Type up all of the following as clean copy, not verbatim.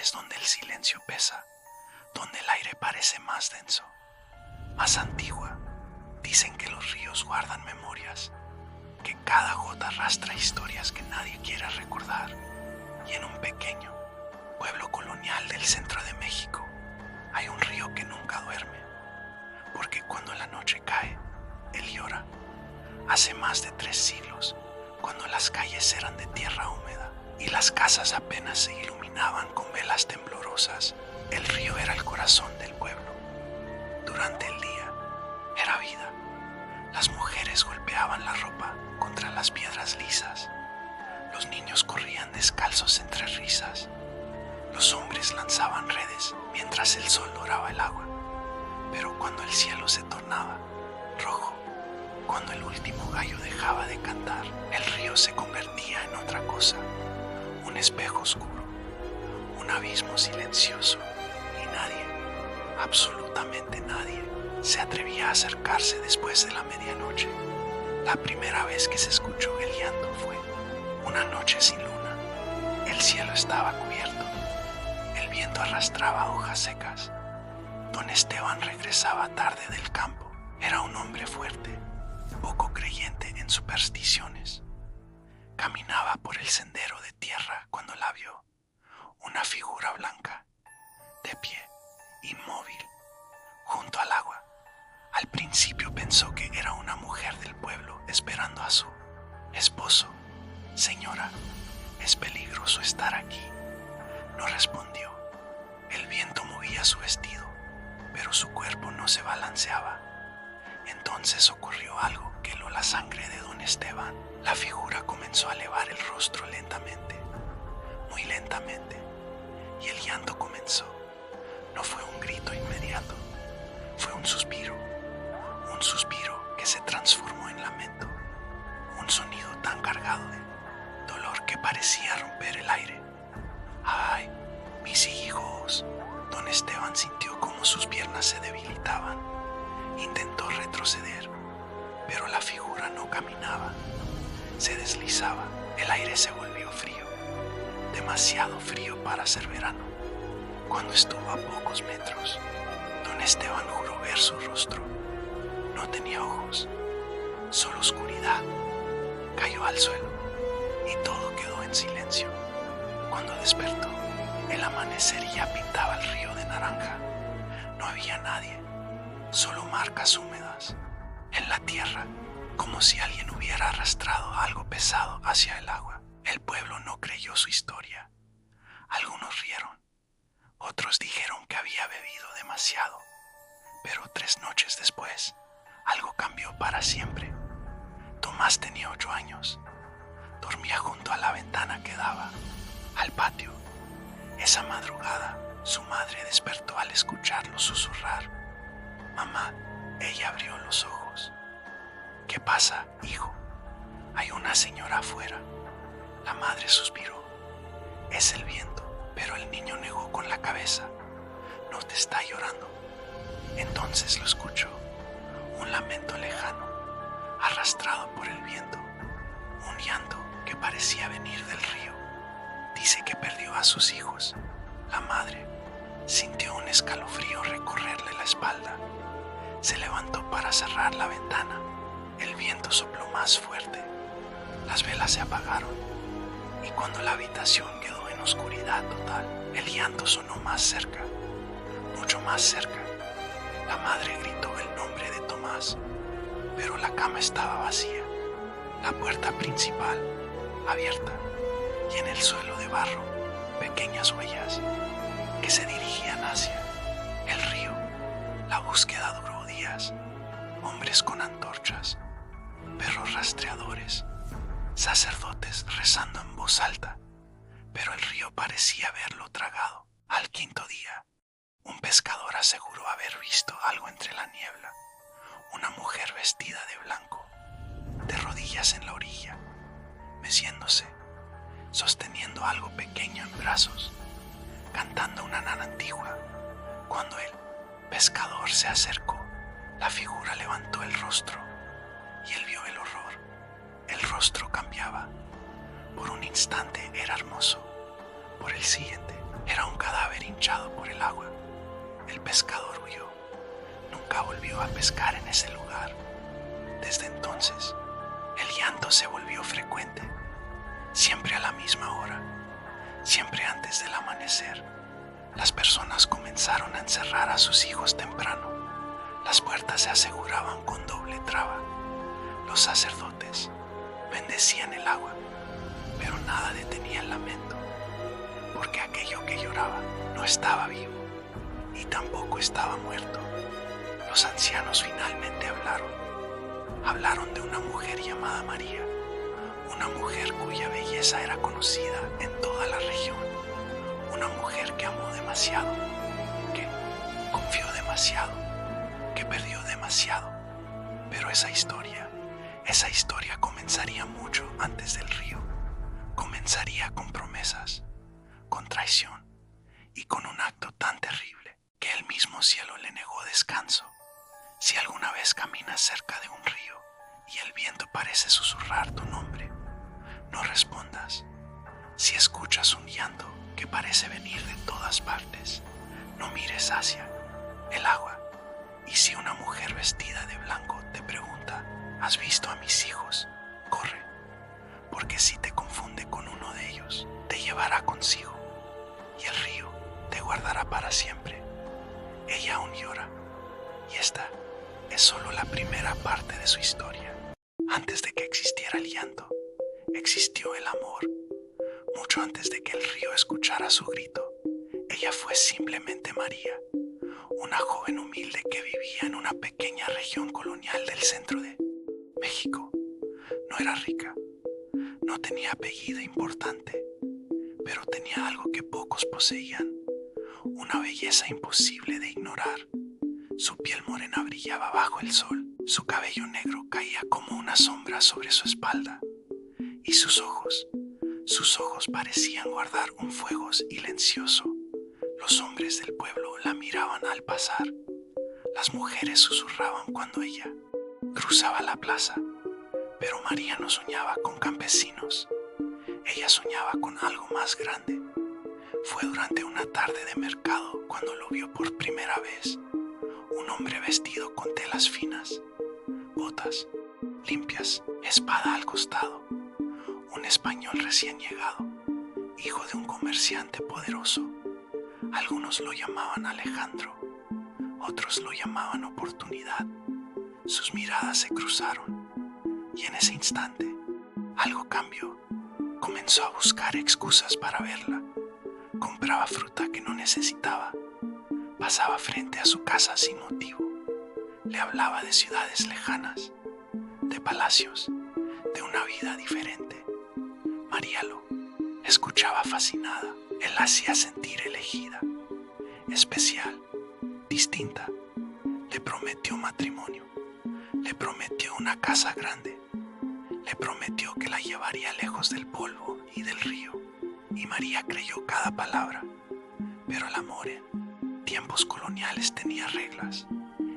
lugares donde el silencio pesa, donde el aire parece más denso, más antigua. Dicen que los ríos guardan memorias, que cada gota arrastra historias que nadie quiere recordar. Y en un pequeño pueblo colonial del centro de México hay un río que nunca duerme, porque cuando la noche cae, él llora. Hace más de 3 siglos, cuando las calles eran de tierra húmeda y las casas apenas se iluminaban con velas temblorosas, el río era el corazón del pueblo. Durante el día era vida. Las mujeres golpeaban la ropa contra las piedras lisas. Los niños corrían descalzos entre risas. Los hombres lanzaban redes mientras el sol doraba el agua. Pero cuando el cielo se tornaba rojo, cuando el último gallo dejaba de cantar, el río se convertía en otra cosa. Un espejo oscuro, un abismo silencioso, y nadie, absolutamente nadie, se atrevía a acercarse después de la medianoche. La primera vez que se escuchó el llanto fue una noche sin luna. El cielo estaba cubierto. El viento arrastraba hojas secas. Don Esteban regresaba tarde del campo. Era un hombre fuerte, poco creyente en supersticiones. Caminaba por el sendero de tierra cuando la vio. Una figura blanca, de pie, inmóvil, junto al agua. Al principio pensó que era una mujer del pueblo esperando a su esposo. Señora, es peligroso estar aquí. No respondió. El viento movía su vestido, pero su cuerpo no se balanceaba. Entonces ocurrió algo que heló la sangre de don Esteban. La figura comenzó a elevar el rostro lentamente, muy lentamente, y el llanto comenzó. No fue un grito inmediato, fue un suspiro que se transformó en lamento, un sonido tan cargado de dolor que parecía romper el aire. ¡Ay, mis hijos! Don Esteban sintió como sus piernas se debilitaban. Intentó retroceder, pero la figura no caminaba. Se deslizaba. El aire se volvió frío, demasiado frío para ser verano. Cuando estuvo a pocos metros, don Esteban juró ver su rostro. No tenía ojos, solo oscuridad. Cayó al suelo y todo quedó en silencio. Cuando despertó, el amanecer ya pintaba el río de naranja. No había nadie, solo marcas húmedas en la tierra, como si alguien hubiera arrastrado algo pesado hacia el agua. El pueblo no creyó su historia. Algunos rieron, otros dijeron que había bebido demasiado. Pero 3 noches después, algo cambió para siempre. Tomás tenía 8 años. Dormía junto a la ventana que daba al patio. Esa madrugada, su madre despertó al escucharlo susurrar. Mamá, ella abrió los ojos. ¿Qué pasa, hijo? Hay una señora afuera. La madre suspiró. Es el viento, pero el niño negó con la cabeza. No te está llorando. Entonces lo escuchó. Un lamento lejano, arrastrado por el viento. Un llanto que parecía venir del río. Dice que perdió a sus hijos. La madre sintió un escalofrío recorrerle la espalda. Se levantó para cerrar la ventana. El viento sopló más fuerte. Las velas se apagaron. Y cuando la habitación quedó en oscuridad total, el llanto sonó más cerca, mucho más cerca. La madre gritó el nombre de Tomás, pero la cama estaba vacía. La puerta principal abierta y en el suelo de barro pequeñas huellas que se dirigían hacia el río. La búsqueda duró días. Hombres con antorchas, perros rastreadores, sacerdotes rezando en voz alta, pero el río parecía haberlo tragado. Al 5.º día, un pescador aseguró haber visto algo entre la niebla. Una mujer vestida de blanco, de rodillas en la orilla, meciéndose, sosteniendo algo pequeño en brazos, cantando una nana antigua. Cuando el pescador se acercó, la figura levantó el rostro y él vio el horror. El rostro cambiaba. Por un instante era hermoso. Por el siguiente era un cadáver linchado por el agua. El pescador huyó. Nunca volvió a pescar en ese lugar. Desde entonces, el llanto se volvió frecuente, siempre a la misma hora, siempre antes del amanecer. Las personas comenzaron a encerrar a sus hijos temprano. Las puertas se aseguraban con doble traba. Los sacerdotes bendecían el agua, pero nada detenía el lamento, porque aquello que lloraba no estaba vivo y tampoco estaba muerto. Los ancianos finalmente hablaron de una mujer llamada María, una mujer cuya belleza era conocida en toda la región, una mujer que amó demasiado, que confió demasiado, que perdió demasiado. Pero esa historia comenzaría mucho antes del río. Comenzaría con promesas, con traición y con un acto tan terrible que el mismo cielo le negó descanso. Si alguna vez caminas cerca de un río y el viento parece susurrar tu nombre, no respondas. Si escuchas un llanto que parece venir de todas partes, no mires hacia el agua. Y si una mujer vestida de blanco te pregunta, ¿has visto a mis hijos? Corre, porque si te confunde con uno de ellos, te llevará consigo y el río te guardará para siempre. Ella aún llora y esta es solo la primera parte de su historia. Antes de que existiera el llanto, existió el amor. Mucho antes de que el río escuchara su grito, ella fue simplemente María, una joven humilde que vivía en una pequeña región colonial del centro de México. No era rica, no tenía apellido importante, pero tenía algo que pocos poseían, una belleza imposible de ignorar. Su piel morena brillaba bajo el sol, su cabello negro caía como una sombra sobre su espalda, y sus ojos parecían guardar un fuego silencioso. Los hombres del pueblo la miraban al pasar. Las mujeres susurraban cuando ella cruzaba la plaza. Pero María no soñaba con campesinos. Ella soñaba con algo más grande. Fue durante una tarde de mercado cuando lo vio por primera vez. Un hombre vestido con telas finas, botas limpias, espada al costado. Un español recién llegado, hijo de un comerciante poderoso. Algunos lo llamaban Alejandro, otros lo llamaban Oportunidad. Sus miradas se cruzaron y en ese instante algo cambió. Comenzó a buscar excusas para verla. Compraba fruta que no necesitaba. Pasaba frente a su casa sin motivo. Le hablaba de ciudades lejanas, de palacios, de una vida diferente. María lo escuchaba fascinada. Él la hacía sentir elegida, especial, distinta. Le prometió matrimonio, le prometió una casa grande, le prometió que la llevaría lejos del polvo y del río. Y María creyó cada palabra. Pero el amor en tiempos coloniales tenía reglas,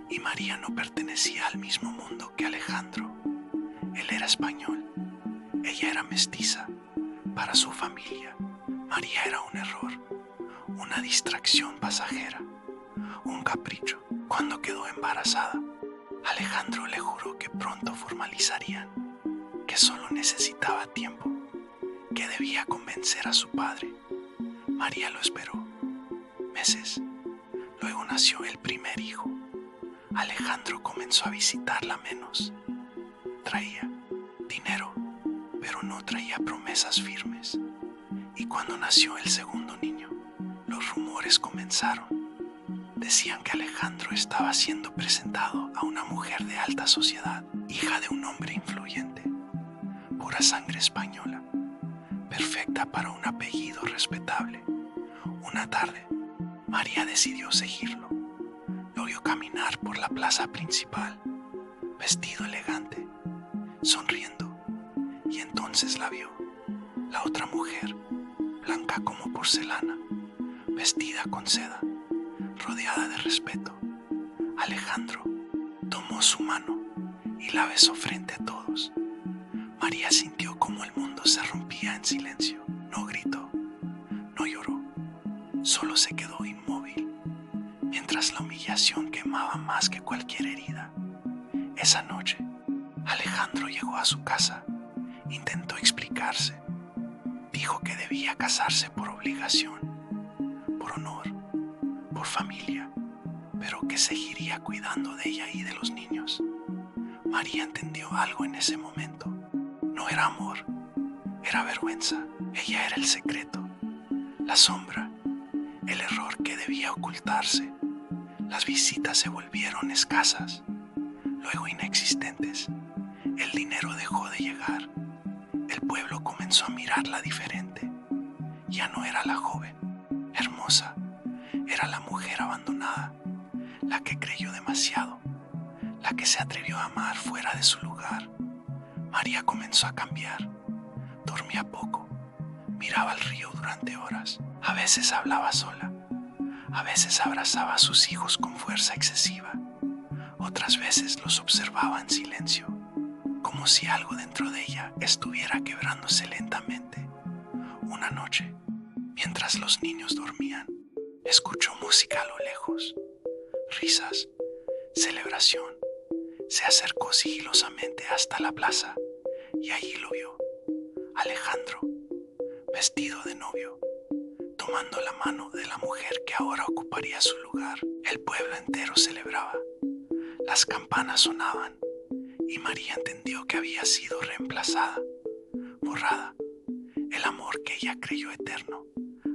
y María no pertenecía al mismo mundo que Alejandro. Él era español, ella era mestiza. Para su familia, María era un error, una distracción pasajera, un capricho. Cuando quedó embarazada, Alejandro le juró que pronto formalizarían, que solo necesitaba tiempo, que debía convencer a su padre. María lo esperó meses. Luego nació el primer hijo. Alejandro comenzó a visitarla menos. Traía dinero, pero no traía promesas firmes. Y cuando nació el segundo niño, los rumores comenzaron. Decían que Alejandro estaba siendo presentado a una mujer de alta sociedad, hija de un hombre influyente, pura sangre española, perfecta para un apellido respetable. Una tarde, María decidió seguirlo. Lo vio caminar por la plaza principal, vestido elegante, sonriendo, y entonces la vio, la otra mujer, blanca como porcelana, vestida con seda, rodeada de respeto. Alejandro tomó su mano y la besó frente a todos. María sintió como el mundo se rompía en silencio. No gritó, no lloró, solo se quedó inmóvil, mientras la humillación quemaba más que cualquier herida. Esa noche, Alejandro llegó a su casa, intentó explicarse. Dijo que debía casarse por obligación, por honor, por familia, pero que seguiría cuidando de ella y de los niños. María entendió algo en ese momento. No era amor, era vergüenza. Ella era el secreto, la sombra, el error que debía ocultarse. Las visitas se volvieron escasas, luego inexistentes. El dinero dejó de llegar. El pueblo comenzó a mirarla diferente. Ya no era la joven, hermosa, era la mujer abandonada, la que creyó demasiado, la que se atrevió a amar fuera de su lugar. María comenzó a cambiar. Dormía poco, miraba al río durante horas. A veces hablaba sola, a veces abrazaba a sus hijos con fuerza excesiva. Otras veces los observaba en silencio, como si algo dentro de ella estuviera quebrándose lentamente. Una noche, mientras los niños dormían, escuchó música a lo lejos, risas, celebración. Se acercó sigilosamente hasta la plaza y allí lo vio, Alejandro, vestido de novio, tomando la mano de la mujer que ahora ocuparía su lugar. El pueblo entero celebraba. Las campanas sonaban y María entendió que había sido reemplazada, borrada. El amor que ella creyó eterno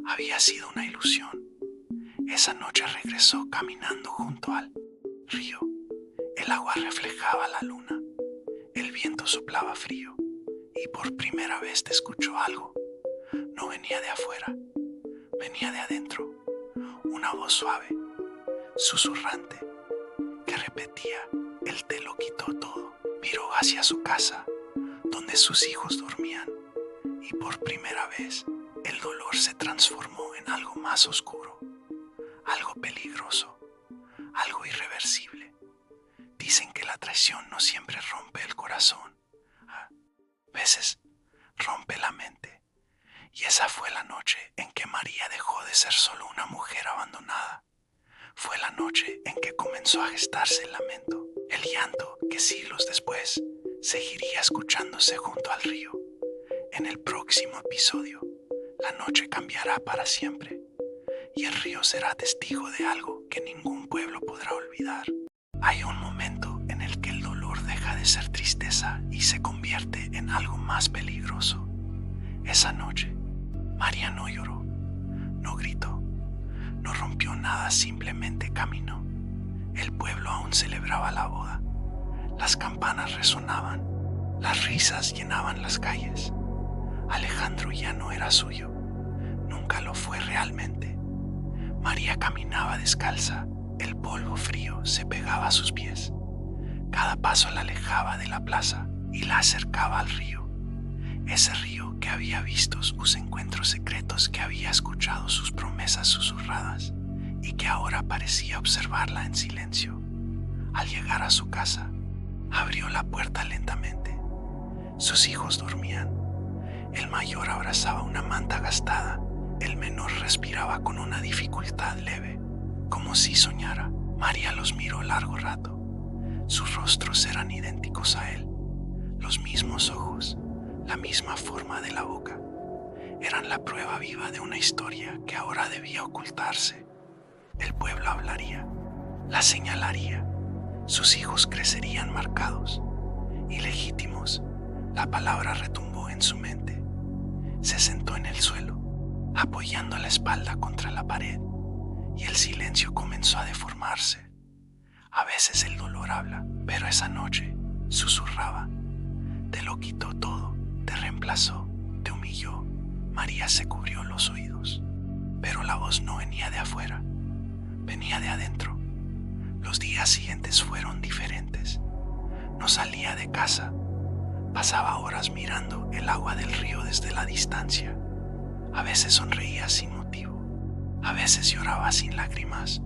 había sido una ilusión. Esa noche regresó caminando junto al río. El agua reflejaba la luna, el viento soplaba frío y por primera vez escuchó algo. No venía de afuera, venía de adentro. Una voz suave, susurrante, que repetía: Él te lo quitó todo. Miró hacia su casa, donde sus hijos dormían, y por primera vez el dolor se transformó en algo más oscuro, algo peligroso, algo irreversible. Dicen que la traición no siempre rompe el corazón, a veces rompe la mente. Y esa fue la noche en que María dejó de ser solo una mujer abandonada. Fue la noche en que comenzó a gestarse el lamento, el llanto que siglos después seguiría escuchándose junto al río. En el próximo episodio, la noche cambiará para siempre y el río será testigo de algo que ningún pueblo podrá olvidar. Hay un momento en el que el dolor deja de ser tristeza y se convierte en algo más peligroso. Esa noche, María no lloró, no gritó, no rompió nada, simplemente caminó. El pueblo aún celebraba la boda. Las campanas resonaban, las risas llenaban las calles. Alejandro ya no era suyo, nunca lo fue realmente. María caminaba descalza, el polvo frío se pegaba a sus pies. Cada paso la alejaba de la plaza y la acercaba al río. Ese río que había visto sus encuentros secretos, que había escuchado sus promesas susurradas y que ahora parecía observarla en silencio. Al llegar a su casa, abrió la puerta lentamente. Sus hijos dormían. El mayor abrazaba una manta gastada. El menor respiraba con una dificultad leve, como si soñara. María los miró largo rato. Sus rostros eran idénticos a él. Los mismos ojos, la misma forma de la boca. Eran la prueba viva de una historia que ahora debía ocultarse. El pueblo hablaría, la señalaría. Sus hijos crecerían marcados, ilegítimos. La palabra retumbó en su mente. Se sentó en el suelo, apoyando la espalda contra la pared, y el silencio comenzó a deformarse. A veces el dolor habla, pero esa noche susurraba. Te lo quitó todo, te reemplazó, te humilló. María se cubrió los oídos, pero la voz no venía de afuera, venía de adentro. Los días siguientes fueron diferentes. No salía de casa. Pasaba horas mirando el agua del río desde la distancia. A veces sonreía sin motivo, a veces lloraba sin lágrimas.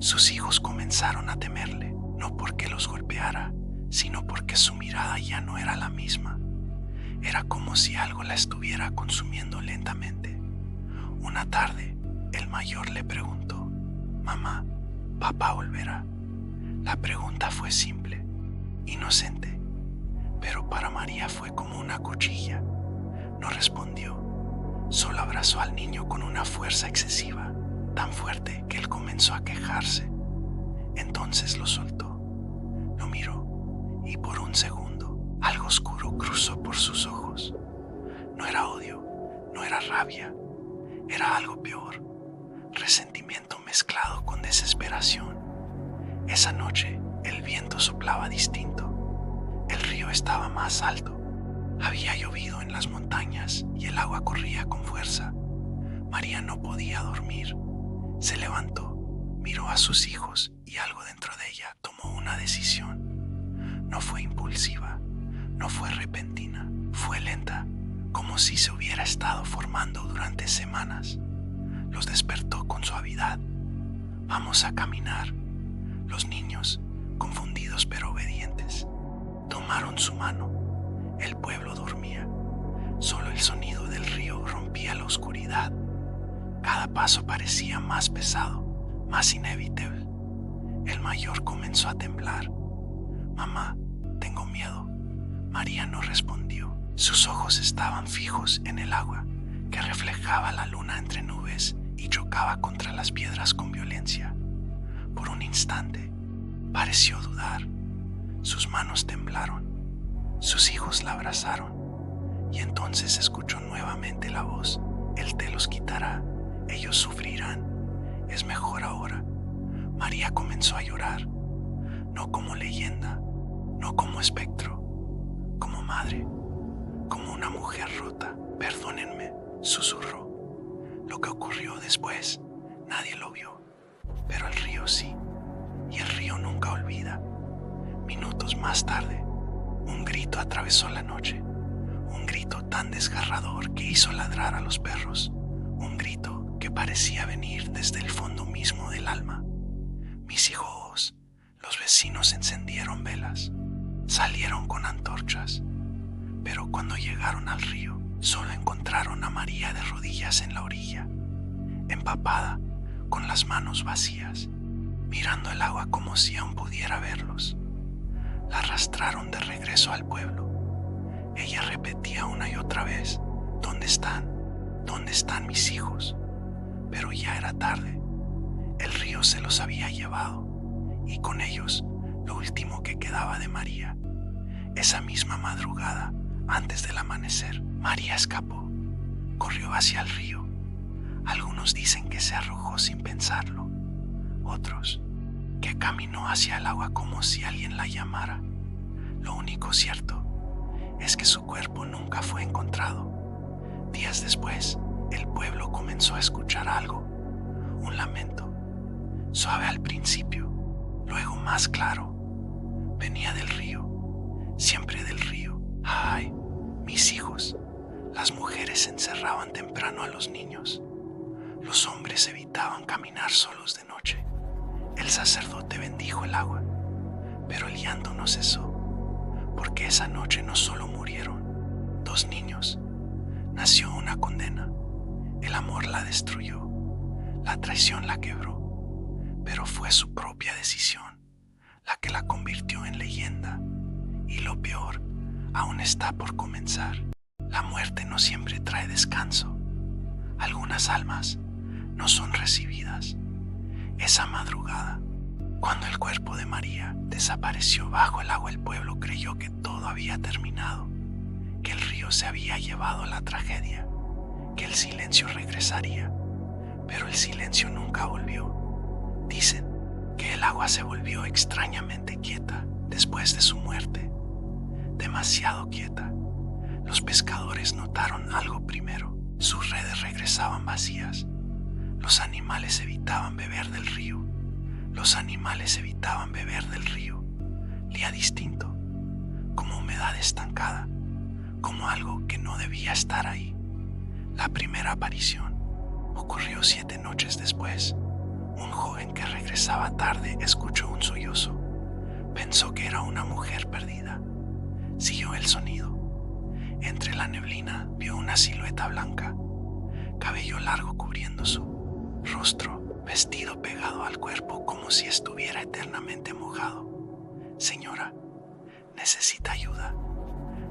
Sus hijos comenzaron a temerle, no porque los golpeara, sino porque su mirada ya no era la misma. Era como si algo la estuviera consumiendo lentamente. Una tarde, El mayor le preguntó: «Mamá, ¿papá volverá?». La pregunta fue simple, inocente, pero para María fue como una cuchilla. No respondió, solo abrazó al niño con una fuerza excesiva, tan fuerte que él comenzó a quejarse. Entonces lo soltó, lo miró y por un segundo algo oscuro cruzó por sus ojos. No era odio, no era rabia, era algo peor, resentimiento mezclado con desesperación. Esa noche el viento soplaba distinto, el río estaba más alto, había llovido en las montañas y el agua corría con fuerza. María no podía dormir. Se levantó, miró a sus hijos y algo dentro de ella tomó una decisión. No fue impulsiva, no fue repentina, fue lenta, como si se hubiera estado formando durante semanas. Los despertó con suavidad. «Vamos a caminar». Los niños, confundidos pero obedientes, tomaron su mano. El pueblo dormía. Solo el sonido del río rompía la oscuridad. Cada paso parecía más pesado, más inevitable. El mayor comenzó a temblar. «Mamá, tengo miedo». María no respondió. Sus ojos estaban fijos en el agua, que reflejaba la luna entre nubes y chocaba contra las piedras con violencia. Por un instante, pareció dudar. Sus manos temblaron. Sus hijos la abrazaron. Y entonces escuchó nuevamente la voz: «Él te los quitará. Ellos sufrirán. Es mejor ahora». María comenzó a llorar. No como leyenda, no como espectro, como madre, como una mujer rota. «Perdónenme», susurró. Lo que ocurrió después, nadie lo vio, pero el río sí, y el río nunca olvida. Minutos más tarde, un grito atravesó la noche, un grito tan desgarrador que hizo ladrar a los perros, un grito que parecía venir desde el fondo mismo del alma. Mis hijos, los vecinos encendieron velas, salieron con antorchas, pero cuando llegaron al río, solo encontraron a María de rodillas en la orilla, empapada, con las manos vacías, mirando el agua como si aún pudiera verlos. La arrastraron de regreso al pueblo. Ella repetía una y otra vez: «¿Dónde están? ¿Dónde están mis hijos?». Pero ya era tarde. El río se los había llevado, y con ellos lo último que quedaba de María. Esa misma madrugada, antes del amanecer, María escapó. Corrió hacia el río. Algunos dicen que se arrojó sin pensarlo. Otros, que caminó hacia el agua como si alguien la llamara. Lo único cierto es que su cuerpo nunca fue encontrado. Días después, el pueblo comenzó a escuchar algo, un lamento, suave al principio, luego más claro. Venía del río, siempre del río. «Ay, mis hijos». Las mujeres encerraban temprano a los niños. Los hombres evitaban caminar solos de noche. El sacerdote bendijo el agua, pero el llanto no cesó, porque esa noche no solo murieron 2 niños, nació una condena. El amor la destruyó, la traición la quebró, pero fue su propia decisión la que la convirtió en leyenda. Y lo peor aún está por comenzar. La muerte no siempre trae descanso. Algunas almas no son recibidas. Esa madrugada, cuando el cuerpo de María desapareció bajo el agua, el pueblo creyó que todo había terminado, que el río se había llevado la tragedia, que el silencio regresaría, pero el silencio nunca volvió. Dicen que el agua se volvió extrañamente quieta después de su muerte, demasiado quieta. Los pescadores notaron algo primero: sus redes regresaban vacías. Los animales evitaban beber del río. Los animales evitaban beber del río. Lía distinto, como humedad estancada, como algo que no debía estar ahí. La primera aparición ocurrió 7 noches después. Un joven que regresaba tarde escuchó un sollozo. Pensó que era una mujer perdida. Siguió el sonido. Entre la neblina vio una silueta blanca, cabello largo cubriendo su rostro, vestido pegado al cuerpo como si estuviera eternamente mojado. Señora, necesita ayuda.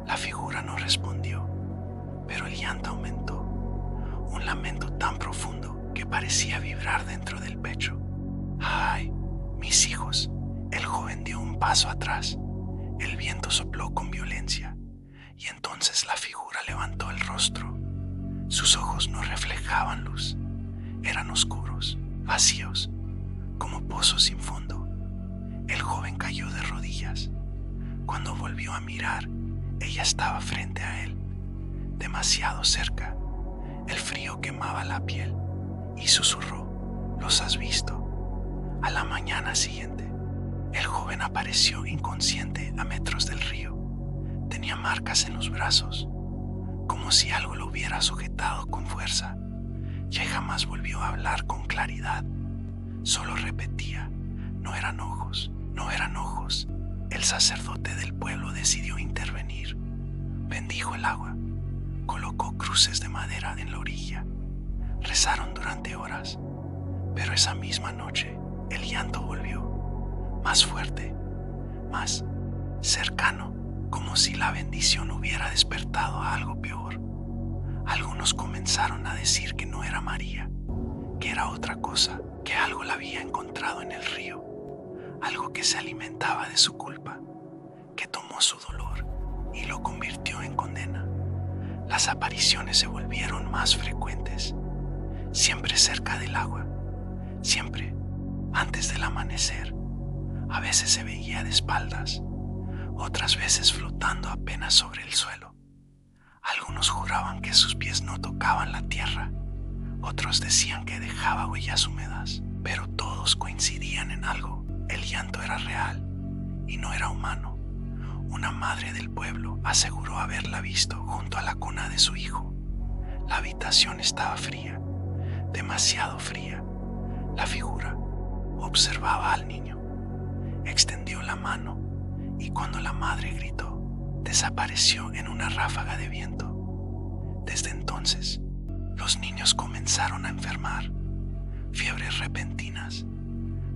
La figura no respondió, pero el llanto aumentó, un lamento tan profundo que parecía vibrar dentro del pecho. ¡Ay, mis hijos! El joven dio un paso atrás. El viento sopló con violencia y entonces la figura levantó el rostro. Sus ojos no reflejaban luz. Eran oscuros, vacíos, como pozos sin fondo. El joven cayó de rodillas. Cuando volvió a mirar, ella estaba frente a él, demasiado cerca. El frío quemaba la piel y susurró: ¿los has visto? A la mañana siguiente, el joven apareció inconsciente a metros del río. Tenía marcas en los brazos, como si algo lo hubiera sujetado con fuerza. Ya jamás volvió a hablar con claridad. Solo repetía: no eran ojos, no eran ojos. El sacerdote del pueblo decidió intervenir. Bendijo el agua, colocó cruces de madera en la orilla. Rezaron durante horas, pero esa misma noche el llanto volvió, más fuerte, más cercano, como si la bendición hubiera despertado a algo peor. Algunos comenzaron a decir que no era María, que era otra cosa, que algo la había encontrado en el río, algo que se alimentaba de su culpa, que tomó su dolor y lo convirtió en condena. Las apariciones se volvieron más frecuentes, siempre cerca del agua, siempre antes del amanecer. A veces se veía de espaldas, otras veces flotando apenas sobre el suelo. Algunos juraban que sus pies no tocaban la tierra, otros decían que dejaba huellas húmedas, pero todos coincidían en algo: el llanto era real y no era humano. Una madre del pueblo aseguró haberla visto junto a la cuna de su hijo. La habitación estaba fría, demasiado fría. La figura observaba al niño, extendió la mano y cuando la madre gritó, desapareció en una ráfaga de viento. Desde entonces, los niños comenzaron a enfermar, fiebres repentinas,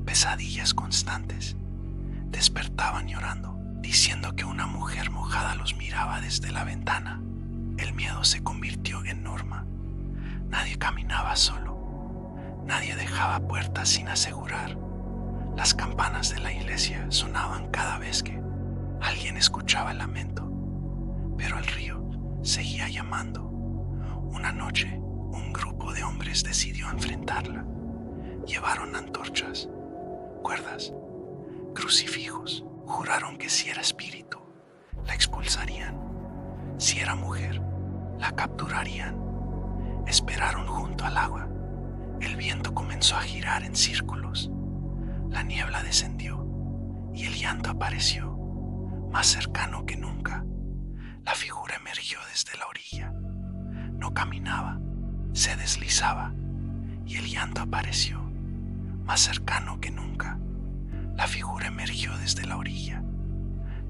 pesadillas constantes. Despertaban llorando, diciendo que una mujer mojada los miraba desde la ventana. El miedo se convirtió en norma. Nadie caminaba solo. Nadie dejaba puertas sin asegurar. Las campanas de la iglesia sonaban cada vez que alguien escuchaba el lamento, pero el río seguía llamando. Una noche, un grupo de hombres decidió enfrentarla. Llevaron antorchas, cuerdas, crucifijos. Juraron que si era espíritu, la expulsarían. Si era mujer, la capturarían. Esperaron junto al agua. El viento comenzó a girar en círculos. La niebla descendió y el llanto apareció, más cercano que nunca. La figura emergió desde la orilla. No caminaba, se deslizaba y el llanto apareció, más cercano que nunca. La figura emergió desde la orilla.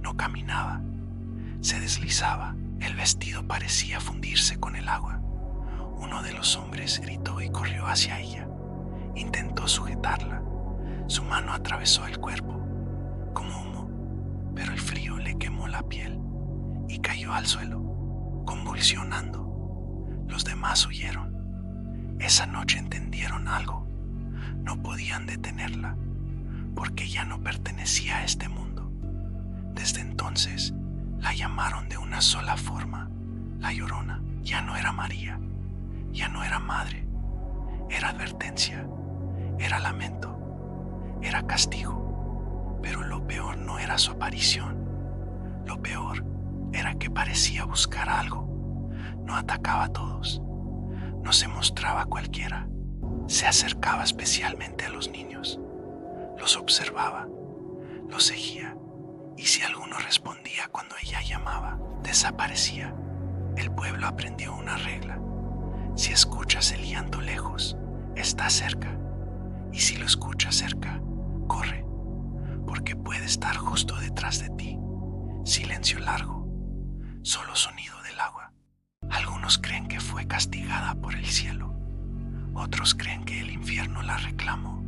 No caminaba, se deslizaba. El vestido parecía fundirse con el agua. Uno de los hombres gritó y corrió hacia ella. Intentó sujetarla. Su mano atravesó el cuerpo como humo, pero el frío le quemó la piel y cayó al suelo, convulsionando. Los demás huyeron. Esa noche entendieron algo. No podían detenerla, porque ya no pertenecía a este mundo. Desde entonces, la llamaron de una sola forma: la Llorona. Ya no era María, ya no era madre. Era advertencia, era lamento, era castigo. Pero lo peor no era su aparición. Lo peor era que parecía buscar algo. No atacaba a todos, no se mostraba a cualquiera. Se acercaba especialmente a los niños. Los observaba, los seguía, y si alguno respondía cuando ella llamaba, desaparecía. El pueblo aprendió una regla: si escuchas el llanto lejos, está cerca, y si lo escuchas cerca, corre, porque puede estar justo detrás de ti. Silencio largo, solo sonido del agua. Algunos creen que fue castigada por el cielo, Otros creen que el infierno la reclamó,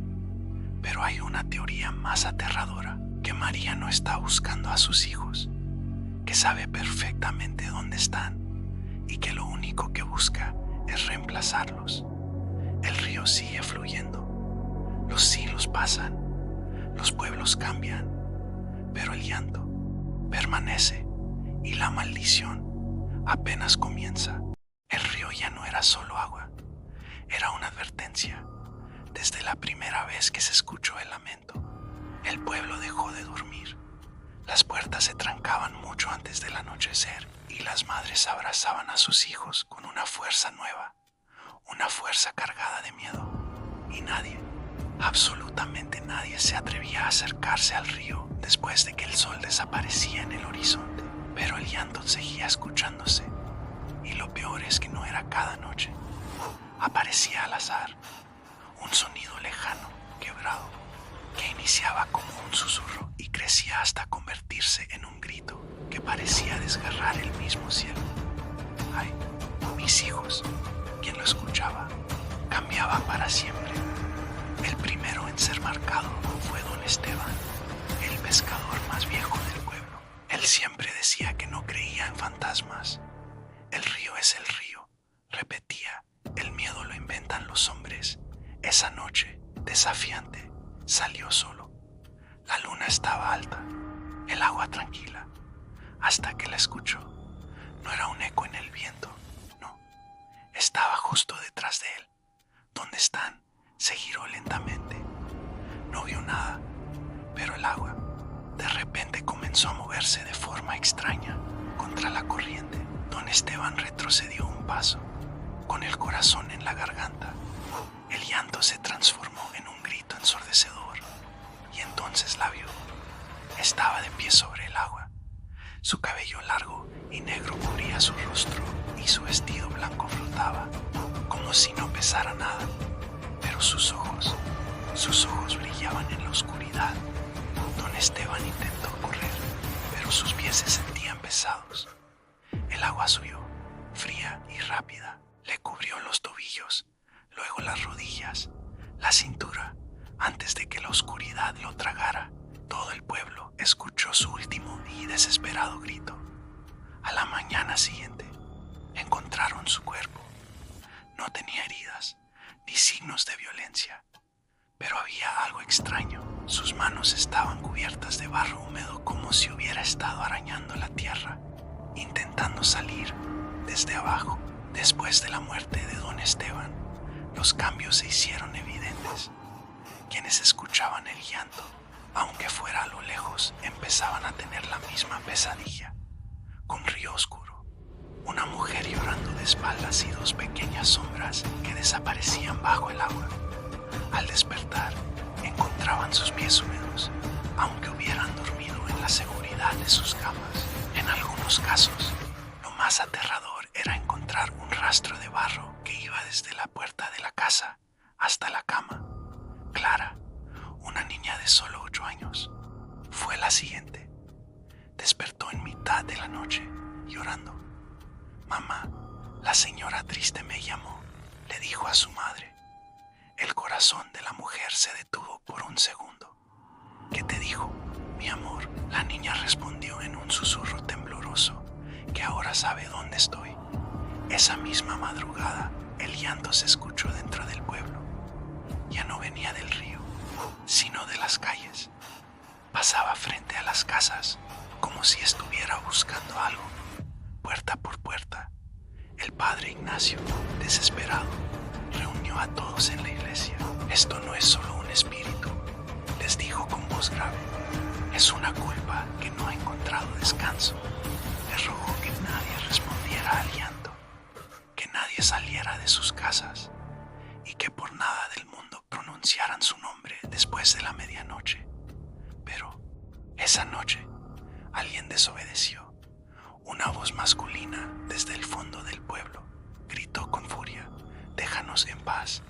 pero hay una teoría más aterradora, que María no está buscando a sus hijos, que sabe perfectamente dónde están y que lo único que busca es reemplazarlos. El río sigue fluyendo, los siglos pasan, los pueblos cambian, pero el llanto permanece y la maldición apenas comienza. El río ya no era solo agua, era una advertencia. Desde la primera vez que se escuchó el lamento, el pueblo dejó de dormir. Las puertas se trancaban mucho antes del anochecer y las madres abrazaban a sus hijos con una fuerza nueva, una fuerza cargada de miedo. Y nadie, absolutamente nadie, se atrevía a acercarse al río después de que el sol desaparecía en el horizonte. Pero el llanto seguía escuchándose, y lo peor es que no era cada noche. Aparecía al azar, un sonido lejano, quebrado, que iniciaba como un susurro y crecía hasta convertirse en un grito que parecía desgarrar el mismo cielo. Ay, mis hijos, quien lo escuchaba, cambiaba para siempre. El primero en ser marcado fue don Esteban, el pescador más viejo del pueblo. Él siempre decía que no creía en fantasmas. El río es el río, repetía. El miedo lo inventan los hombres. Esa noche, desafiante, salió solo. La luna estaba alta, el agua tranquila, hasta que la escuchó. No era un eco en el viento, no. Estaba justo detrás de él. ¿Dónde están? Se giró lentamente. No vio nada, pero el agua de repente comenzó a moverse de forma extraña contra la corriente. Don Esteban retrocedió un paso, con el corazón en la garganta. El llanto se transformó en un grito ensordecedor, y entonces la vio. Estaba de pie sobre el agua. Su cabello largo y negro cubría su rostro, y su vestido blanco flotaba, como si no pesara nada. Pero sus ojos brillaban en la oscuridad. Don Esteban intentó correr, pero sus pies se sentían pesados. El agua subió, fría y rápida. Le cubrió los tobillos, luego las rodillas, la cintura, antes de que la oscuridad lo tragara. Todo el pueblo escuchó su último y desesperado grito. A la mañana siguiente, encontraron su cuerpo. No tenía heridas, ni signos de violencia, pero había algo extraño. Sus manos estaban cubiertas de barro húmedo, como si hubiera estado arañando la tierra, intentando salir desde abajo. Después de la muerte de don Esteban, los cambios se hicieron evidentes. Quienes escuchaban el llanto, aunque fuera a lo lejos, empezaban a tener la misma pesadilla. Con río oscuro, una mujer llorando de espaldas y dos pequeñas sombras que desaparecían bajo el agua. Al despertar, encontraban sus pies húmedos, aunque hubieran dormido en la seguridad de sus camas. En algunos casos, lo más aterrador era encontrar un rastro de barro que iba desde la puerta de la casa hasta la cama. Clara, una niña de solo 8 años, fue la siguiente. Despertó en mitad de la noche, llorando. Mamá, la señora triste me llamó, le dijo a su madre. El corazón de la mujer se detuvo por un segundo. ¿Qué te dijo, mi amor? La niña respondió en un susurro tembloroso, que ahora sabe dónde estoy. Esa misma madrugada, el llanto se escuchó dentro del pueblo. Ya no venía del río, sino de las calles. Pasaba frente a las casas, como si estuviera buscando algo. Puerta por puerta, el padre Ignacio, desesperado, reunió a todos en la iglesia. Esto no es solo un espíritu, les dijo con voz grave. Es una culpa que no ha encontrado descanso. Les rogó que nadie respondiera al llanto, que nadie saliera de sus casas y que por nada del mundo pronunciaran su nombre después de la medianoche. Pero esa noche alguien desobedeció. Una voz masculina desde el fondo del pueblo gritó con furia: «Déjanos en paz».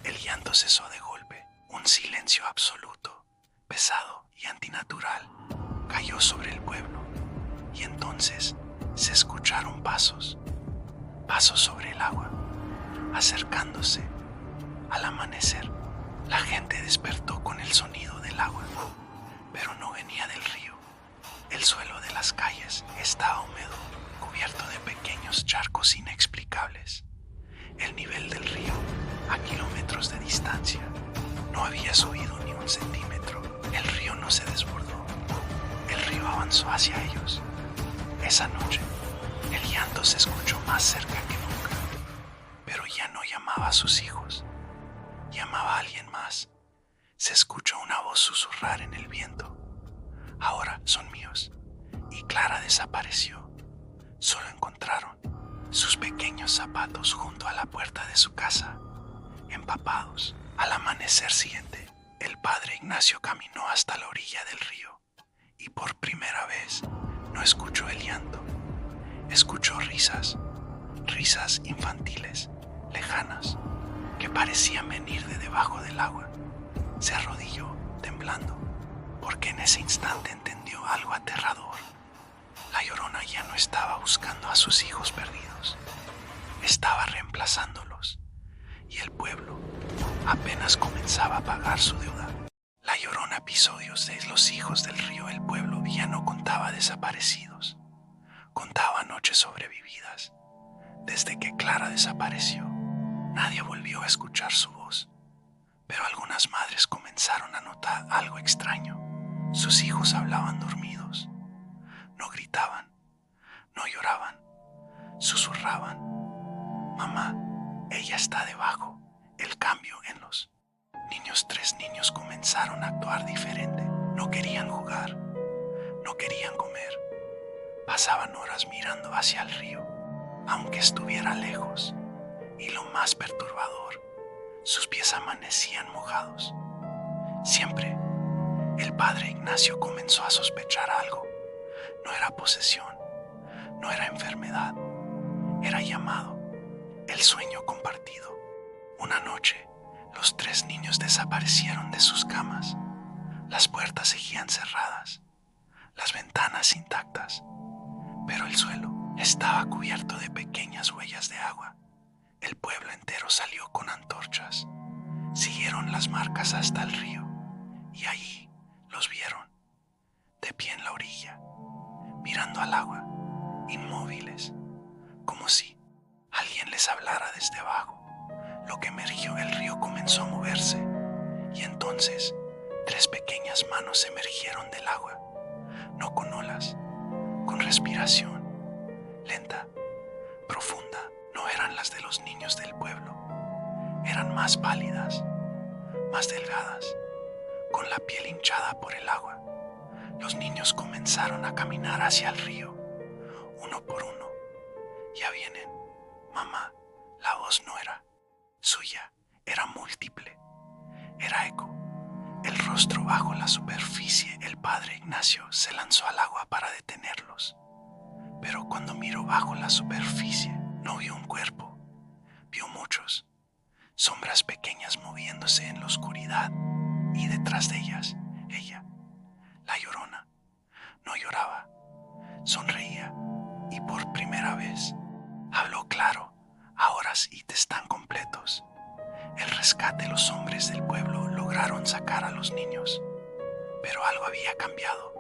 El llanto cesó de golpe. Un silencio absoluto, pesado y antinatural, cayó sobre el pueblo. Y entonces se escucharon pasos sobre el agua, acercándose Al amanecer, la gente despertó con el sonido del agua, pero no venía del río. El suelo de las calles estaba húmedo, cubierto de pequeños charcos inexplicables. El nivel del río, a kilómetros de distancia, no había subido ni un centímetro. El río no se desbordó. El río avanzó hacia ellos. Esa noche, el llanto se escuchó más cerca que nunca, pero ya no llamaba a sus hijos. Llamaba a alguien más. Se escuchó una voz susurrar en el viento. Ahora son míos. Y Clara desapareció. Solo encontraron sus pequeños zapatos junto a la puerta de su casa, empapados. Al amanecer siguiente, el padre Ignacio caminó hasta la orilla del río y por primera vez no escuchó el llanto. Escuchó risas, risas infantiles, lejanas, que parecían venir de debajo del agua. Se arrodilló, temblando, porque en ese instante entendió algo aterrador. La Llorona ya no estaba buscando a sus hijos perdidos, estaba reemplazándolos, y el pueblo apenas comenzaba a pagar su deuda. La Llorona episodios de los hijos del río El Pueblo ya no contaba desaparecidos, contaba noches sobrevividas. Desde que Clara desapareció, nadie volvió a escuchar su voz, pero algunas madres comenzaron a notar algo extraño. Sus hijos hablaban dormidos, no gritaban, no lloraban, susurraban. Mamá, ella está debajo. El cambio en los niños, 3 niños comenzaron a actuar diferente. No querían jugar, no querían comer. Pasaban horas mirando hacia el río, aunque estuviera lejos. Y lo más perturbador, sus pies amanecían mojados. Siempre, el padre Ignacio comenzó a sospechar algo. No era posesión, no era enfermedad, era llamado, el sueño compartido. Una noche, los 3 niños desaparecieron de sus camas. Las puertas seguían cerradas, las ventanas intactas, pero el suelo estaba cubierto de pequeñas huellas de agua. El pueblo entero salió con antorchas. Siguieron las marcas hasta el río y allí los vieron, de pie en la orilla, mirando al agua, inmóviles, como si alguien les hablara desde abajo. Lo que emergió el río comenzó a moverse y entonces 3 pequeñas manos emergieron del agua, no con olas, con respiración lenta, profunda. No eran las de los niños del pueblo, eran más pálidas, más delgadas, con la piel hinchada por el agua. Los niños comenzaron a caminar hacia el río, uno por uno. Ya vienen, mamá. La voz no era suya, era múltiple, era eco. El rostro bajo la superficie. El padre Ignacio se lanzó al agua para detenerlos, pero cuando miró bajo la superficie no vio un cuerpo, vio muchos, sombras pequeñas moviéndose en la oscuridad, y detrás de ellas, ella, la Llorona, no lloraba, sonreía y por primera vez habló claro. Ahora sí te están completos. El rescate. Los hombres del pueblo lograron sacar a los niños, pero algo había cambiado.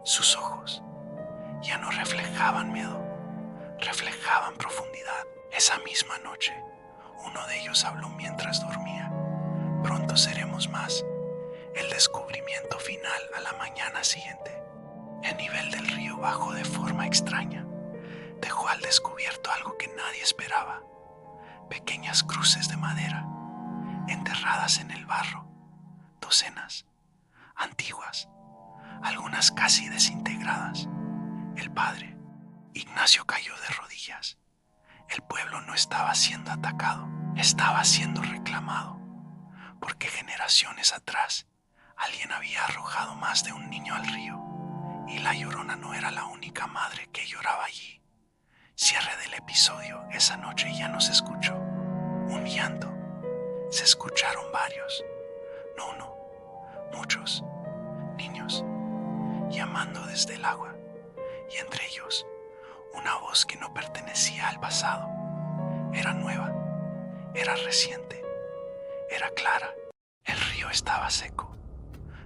Sus ojos ya no reflejaban miedo, reflejaban profundidad. Esa misma noche, uno de ellos habló mientras dormía. Pronto seremos más. El descubrimiento final. A la mañana siguiente, el nivel del río bajó de forma extraña. Dejó al descubierto algo que nadie esperaba. Pequeñas cruces de madera, enterradas en el barro, docenas, antiguas, algunas casi desintegradas. El padre Ignacio cayó de rodillas. El pueblo no estaba siendo atacado, estaba siendo reclamado, porque generaciones atrás alguien había arrojado más de un niño al río, y la Llorona no era la única madre que lloraba allí. Cierre del episodio. Esa noche ya no se escuchó un llanto, se escucharon varios, no uno, muchos niños llamando desde el agua, y entre ellos una voz que no pertenecía al pasado. Era nueva, era reciente, Era clara. El río estaba seco,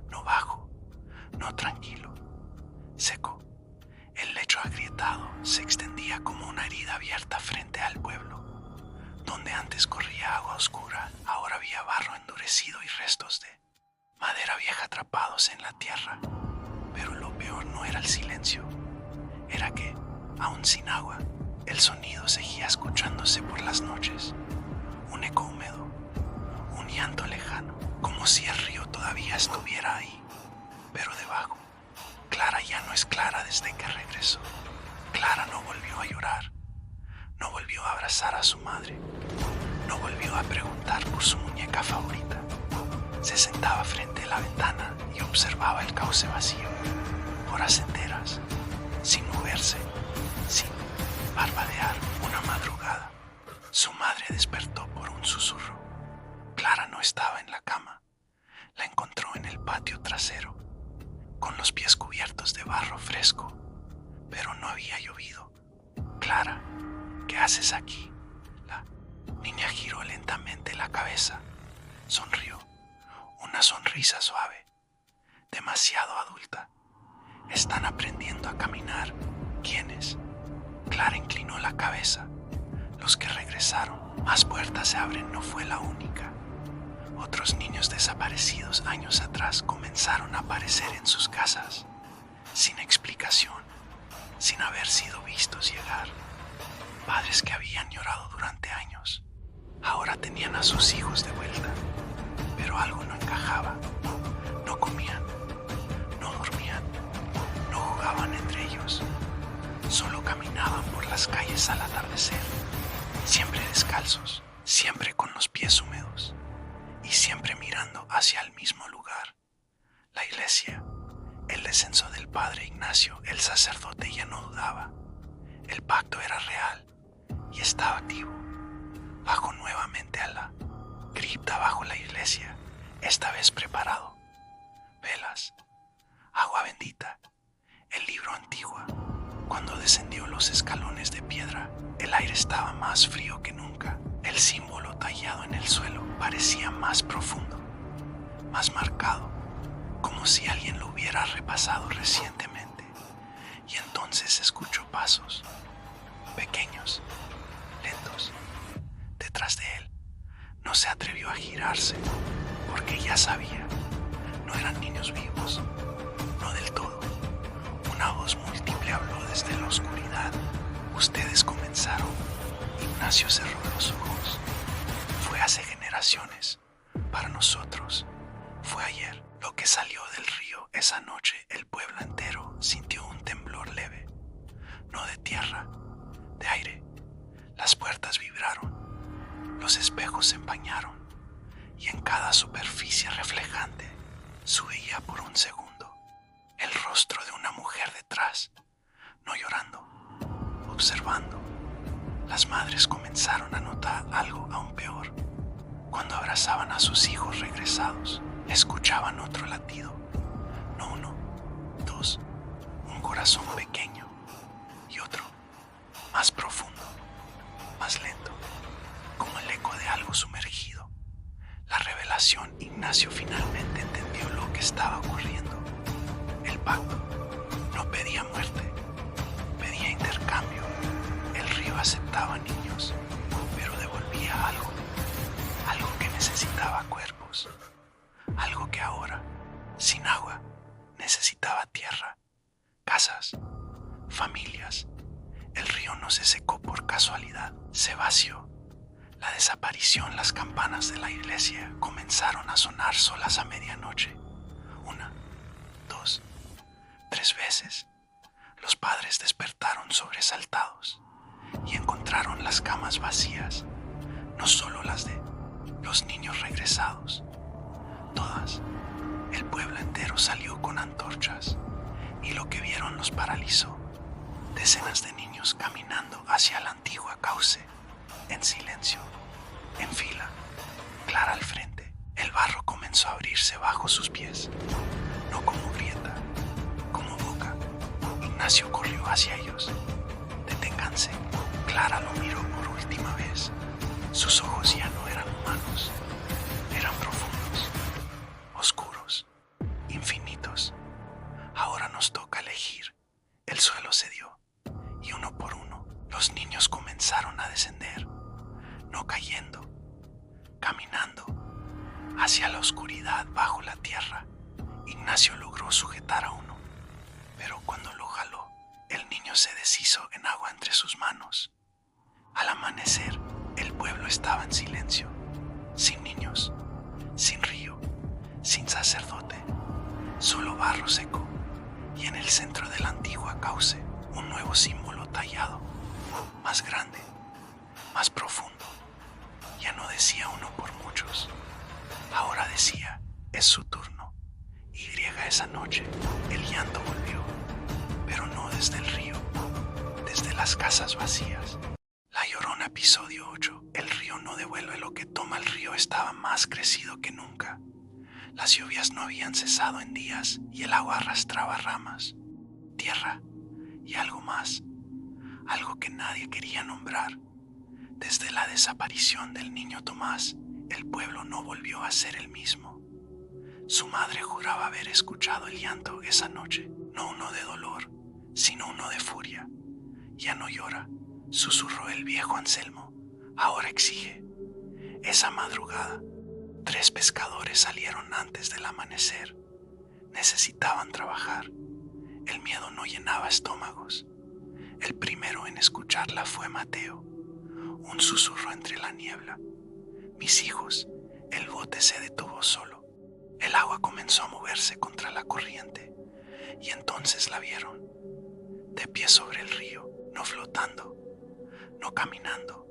no bajo, no tranquilo, seco. El lecho agrietado se extendía como una herida abierta frente al pueblo. Donde antes corría agua oscura, ahora había barro endurecido y restos de madera vieja atrapados en la tierra. Pero lo peor no era el silencio, era que, aún sin agua, el sonido seguía escuchándose por las noches. Un eco húmedo, un llanto lejano, como si el río todavía estuviera ahí, pero debajo. Clara ya no es Clara desde que regresó. Clara no volvió a llorar, no volvió a abrazar a su madre, no volvió a preguntar por su muñeca favorita. Se sentaba frente a la ventana y observaba el cauce vacío, horas enteras, sin moverse, sin parpadear. Una madrugada, su madre despertó por un susurro. Clara no estaba en la cama, la encontró en el patio trasero, con los pies cubiertos de barro fresco, pero no había llovido. Clara, ¿qué haces aquí? La niña giró lentamente la cabeza, sonrió, una sonrisa suave, demasiado adulta. Están aprendiendo a caminar. ¿Quiénes? Clara inclinó la cabeza. Los que regresaron. Más puertas se abren, no fue la única. Otros niños desaparecidos años atrás comenzaron a aparecer en sus casas, sin explicación, sin haber sido vistos llegar. Padres que habían llorado durante años, ahora tenían a sus hijos de vuelta, pero algo no encajaba. No comían, no dormían, no jugaban entre ellos, solo caminaban por las calles al atardecer, siempre descalzos, siempre con los pies húmedos y siempre mirando hacia el mismo lugar, la iglesia. El descenso del padre Ignacio, el sacerdote, ya no dudaba. El pacto era real y estaba activo. Bajó nuevamente a la cripta bajo la iglesia, esta vez preparado. Velas, agua bendita, el libro antiguo. Cuando descendió los escalones de piedra, el aire estaba más frío que nunca. El símbolo tallado en el suelo parecía más profundo, más marcado, como si alguien lo hubiera repasado recientemente. Y entonces escuchó pasos, pequeños, lentos, detrás de él. No se atrevió a girarse, porque ya sabía, no eran niños vivos, no del todo. Una voz múltiple habló desde la oscuridad. Ustedes comenzaron. Ignacio cerró los ojos. Fue hace generaciones. Para nosotros, fue ayer. Lo que salió del río esa noche, el pueblo entero sintió un temblor leve. No de tierra, de aire. Las puertas vibraron. Los espejos se empañaron. Y en cada superficie reflejante, subía por un segundo el rostro de una mujer detrás, no llorando, observando. Las madres comenzaron a notar algo aún peor. Cuando abrazaban a sus hijos regresados, escuchaban otro latido. No uno, dos, un corazón pequeño y otro, más profundo, más lento, como el eco de algo sumergido. La revelación, Ignacio finalmente entendió lo que estaba ocurriendo. El pacto no pedía muerte, pedía intercambio. El río aceptaba niños, pero devolvía algo que necesitaba cuerpos, algo que ahora, sin agua, necesitaba tierra, casas, familias. El río no se secó por casualidad, se vació. La desaparición, las campanas de la iglesia comenzaron a sonar solas a medianoche. 1, 2, 3 veces. Los padres despertaron sobresaltados y encontraron las camas vacías, no solo las de los niños regresados, todas. El pueblo entero salió con antorchas y lo que vieron los paralizó. Decenas de niños caminando hacia la antigua cauce, en silencio, en fila, Clara al frente. El barro comenzó a abrirse bajo sus pies, no como grieta, como boca. Ignacio corrió hacia ellos. Deténganse. Clara lo miró por última vez. Sus ojos ya no eran humanos, eran profundos, oscuros, infinitos. Ahora nos toca elegir. El suelo cedió y uno por uno los niños comenzaron a descender, no cayendo, caminando hacia la oscuridad bajo la tierra. Ignacio logró sujetar a uno, pero cuando lo jaló, el niño se deshizo en agua entre sus manos. Al amanecer, el pueblo estaba en silencio, sin niños, sin río, sin sacerdote, solo barro seco, y en el centro de la antigua cauce un nuevo símbolo tallado, más grande, más profundo. Ya no decía uno por muchos, ahora decía, es su turno. Y esa noche el llanto volvió, pero no desde el río, desde las casas vacías. La Llorona, episodio 8. El río no devuelve lo que toma el río estaba más crecido que nunca. Las lluvias no habían cesado en días y el agua arrastraba ramas, tierra y algo más, algo que nadie quería nombrar. Desde la desaparición del niño Tomás, el pueblo no volvió a ser el mismo. Su madre juraba haber escuchado el llanto esa noche, no uno de dolor, sino uno de furia. Ya no llora, susurró el viejo Anselmo, ahora exige. Esa madrugada, 3 pescadores salieron antes del amanecer. Necesitaban trabajar. El miedo no llenaba estómagos. El primero en escucharla fue Mateo. Un susurro entre la niebla. Mis hijos, el bote se detuvo solo. El agua comenzó a moverse contra la corriente y entonces la vieron, de pie sobre el río, no flotando, no caminando,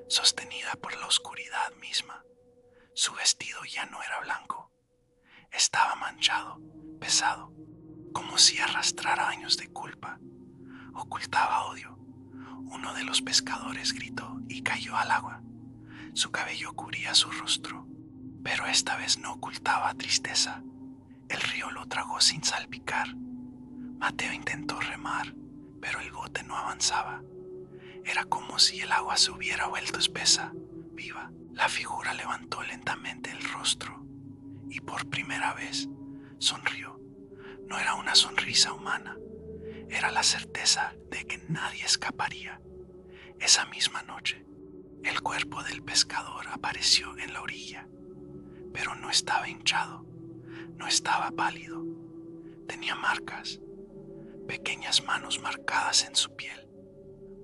sostenida por la oscuridad misma. Su vestido ya no era blanco, estaba manchado, pesado, como si arrastrara años de culpa. Ocultaba odio. Uno de los pescadores gritó y cayó al agua. Su cabello cubría su rostro, pero esta vez no ocultaba tristeza. El río lo tragó sin salpicar. Mateo intentó remar, pero el bote no avanzaba. Era como si el agua se hubiera vuelto espesa, viva. La figura levantó lentamente el rostro y por primera vez sonrió. No era una sonrisa humana, era la certeza de que nadie escaparía. Esa misma noche, el cuerpo del pescador apareció en la orilla, pero no estaba hinchado, no estaba pálido. Tenía marcas, pequeñas manos marcadas en su piel,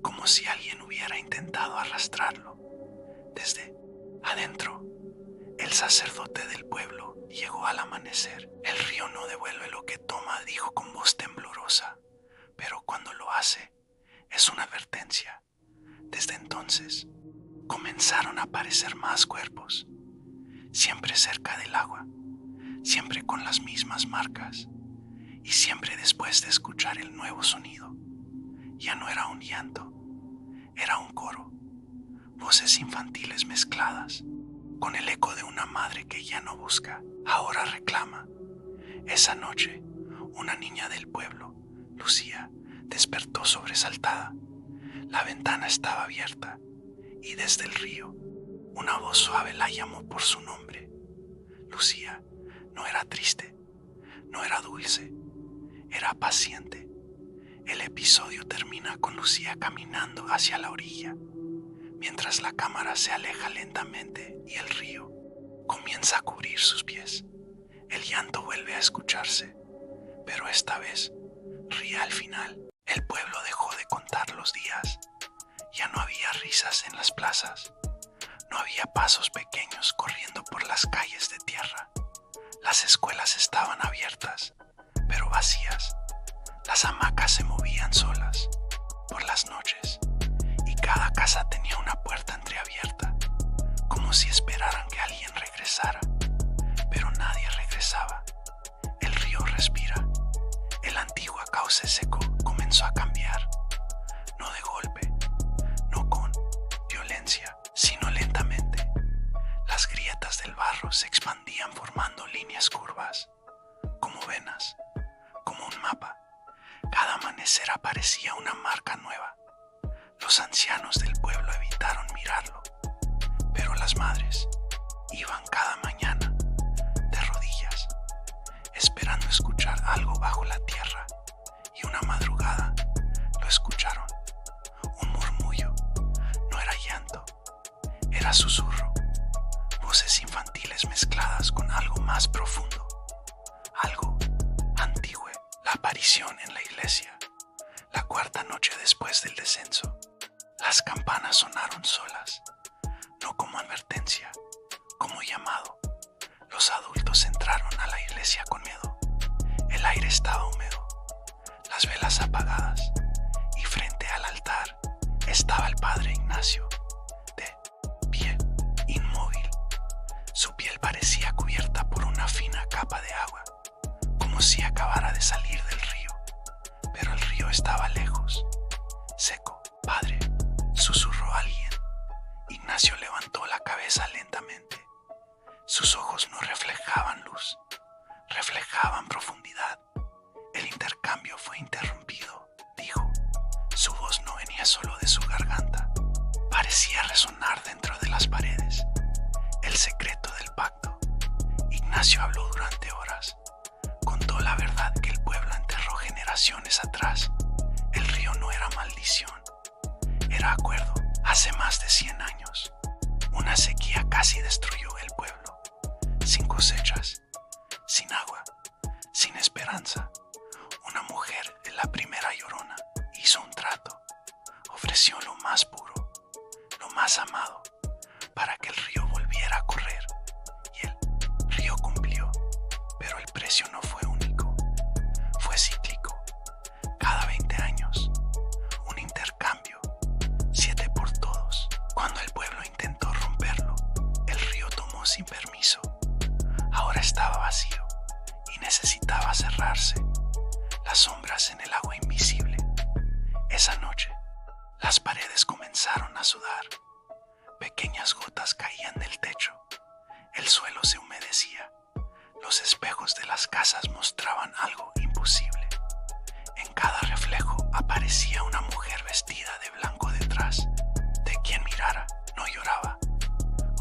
como si alguien hubiera intentado arrastrarlo. Desde adentro, el sacerdote del pueblo llegó al amanecer. El río no devuelve lo que toma, dijo con voz temblorosa, pero cuando lo hace, es una advertencia. Desde entonces, comenzaron a aparecer más cuerpos, siempre cerca del agua, siempre con las mismas marcas, y siempre después de escuchar el nuevo sonido. Ya no era un llanto, era un coro, voces infantiles mezcladas, con el eco de una madre que ya no busca, ahora reclama. Esa noche, una niña del pueblo, Lucía, despertó sobresaltada. La ventana estaba abierta y desde el río, una voz suave la llamó por su nombre. Lucía no era triste, no era dulce, era paciente. El episodio termina con Lucía caminando hacia la orilla, mientras la cámara se aleja lentamente y el río comienza a cubrir sus pies. El llanto vuelve a escucharse, pero esta vez ríe al final. El pueblo dejó de contar los días. Ya no había risas en las plazas. No había pasos pequeños corriendo por las calles de tierra. Las escuelas estaban abiertas, pero vacías. Las hamacas se movían solas por las noches y cada casa tenía una puerta entreabierta, como si esperaran que alguien regresara. Pero nadie regresaba. El río respira. El antiguo cauce seco comenzó a cambiar, no de golpe, no con violencia, sino lentamente. Las grietas del barro se expandían formando líneas curvas, como venas, como un mapa. Cada amanecer aparecía una marca nueva. Los ancianos del pueblo evitaron mirarlo, pero las madres iban cada mañana algo más profundo, algo antiguo, la aparición en la iglesia. La cuarta noche después del descenso, las campanas sonaron solas, no como advertencia, como llamado. Los adultos entraron a la iglesia con miedo. El aire estaba húmedo, las velas apagadas, y frente al altar estaba el padre Ignacio, de pie, inmóvil. Su piel parecía cubierta por una fina capa de agua, como si acabara de salir del río, pero el río estaba lejos, seco. Padre, susurró alguien. Ignacio levantó la cabeza lentamente. Sus ojos no reflejaban luz, reflejaban profundidad. El intercambio fue interrumpido, dijo. Su voz no venía solo de su garganta, parecía resonar dentro de las paredes. El secreto del pacto. Ignacio habló durante horas. Contó la verdad que el pueblo enterró generaciones atrás. El río no era maldición, era acuerdo. Hace más de 100 años, una sequía casi destruyó el pueblo. Sin cosechas, sin agua, sin esperanza. Una mujer, la primera llorona, hizo un trato. Ofreció lo más puro, lo más amado, para que el río volviera a correr. Y el río cumplió, pero el precio no fue único, fue cíclico. Cada 20 años, un intercambio, 7 por todos. Cuando el pueblo intentó romperlo, el río tomó sin permiso. Ahora estaba vacío y necesitaba cerrarse. Las sombras en el agua invisible. Esa noche, las paredes comenzaron a sudar. Pequeñas gotas caían del techo. El suelo se humedecía. Los espejos de las casas mostraban algo imposible. En cada reflejo aparecía una mujer vestida de blanco detrás. De quien mirara, no lloraba.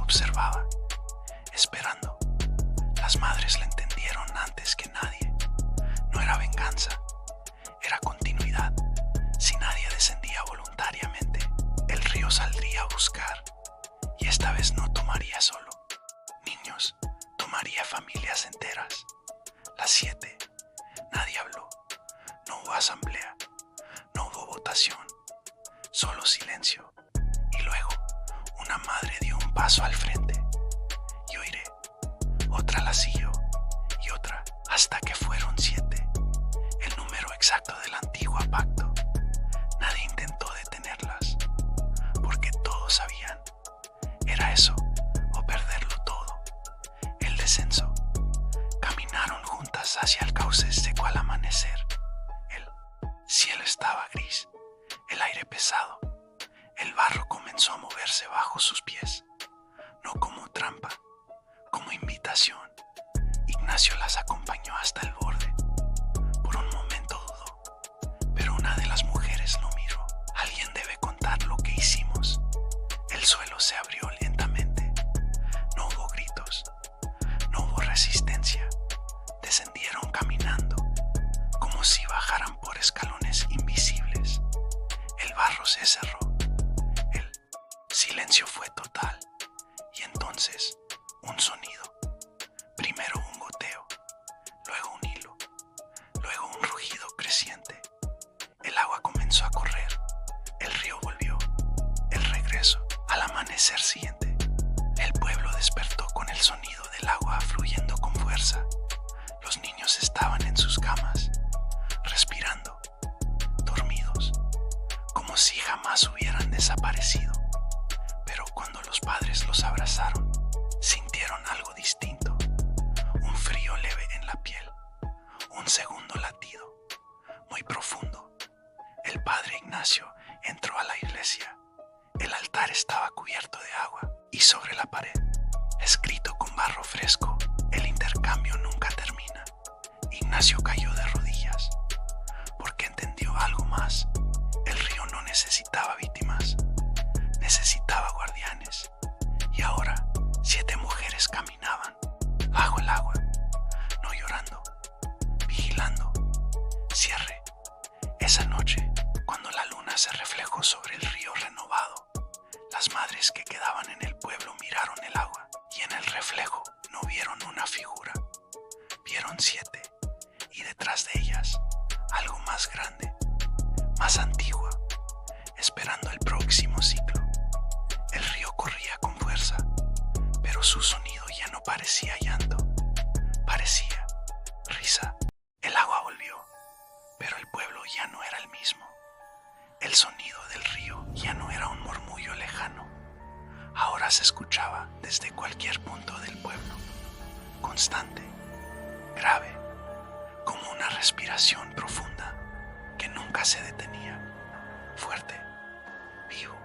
Observaba, esperando. Las madres la entendieron antes que nadie. No era venganza, era continuidad. Si nadie descendía voluntariamente, el río saldría a buscar. Y esta vez no tomaría solo niños, tomaría familias enteras. Las 7, nadie habló. No hubo asamblea, no hubo votación, solo silencio. Y luego, una madre dio un paso al frente. Yo iré. Otra la siguió, y otra, hasta que fueron 7. El número exacto del antiguo pacto. Nadie intentó detenerlas, porque todos sabían. Era eso, o perderlo todo. El descenso. Caminaron juntas hacia el cauce seco al amanecer. El cielo estaba gris, el aire pesado. El barro comenzó a moverse bajo sus pies, no como trampa, como invitación. Ignacio las acompañó hasta el borde. Por un momento dudó, pero una de las mujeres lo miró. Alguien debe contar lo que hicimos. El suelo se abrió lentamente. No hubo gritos, no hubo resistencia. Descendieron caminando, como si bajaran por escalones invisibles. El barro se cerró. El silencio fue total. Y entonces, un sonido. Primero un goteo, luego un hilo, luego un rugido creciente. El agua comenzó a correr. El río volvió. El regreso. Al amanecer siguiente, el pueblo despertó con el sonido del agua fluyendo con fuerza. Los niños estaban en sus camas, respirando, dormidos, como si jamás hubieran desaparecido. Pero cuando los padres los abrazaron, sintieron algo distinto. Un frío leve en la piel, un segundo latido, muy profundo. El padre Ignacio entró a la iglesia. El altar estaba cubierto de agua y sobre la pared, escrito con barro fresco, el intercambio nunca termina. Ignacio cayó de rodillas, porque entendió algo más. El río no necesitaba víctimas, necesitaba guardianes. Y ahora 7 mujeres caminaban bajo el agua, no llorando, vigilando. Cierre. Esa noche, cuando la luna se reflejó sobre el río renovado, las madres que quedaban en el pueblo miraron el agua y en el reflejo no vieron una figura. Fueron 7, y detrás de ellas, algo más grande, más antigua, esperando el próximo ciclo. El río corría con fuerza, pero su sonido ya no parecía llanto, parecía risa. El agua volvió, pero el pueblo ya no era el mismo. El sonido del río ya no era un murmullo lejano. Ahora se escuchaba desde cualquier punto del pueblo, constante, grave, como una respiración profunda que nunca se detenía, fuerte, vivo,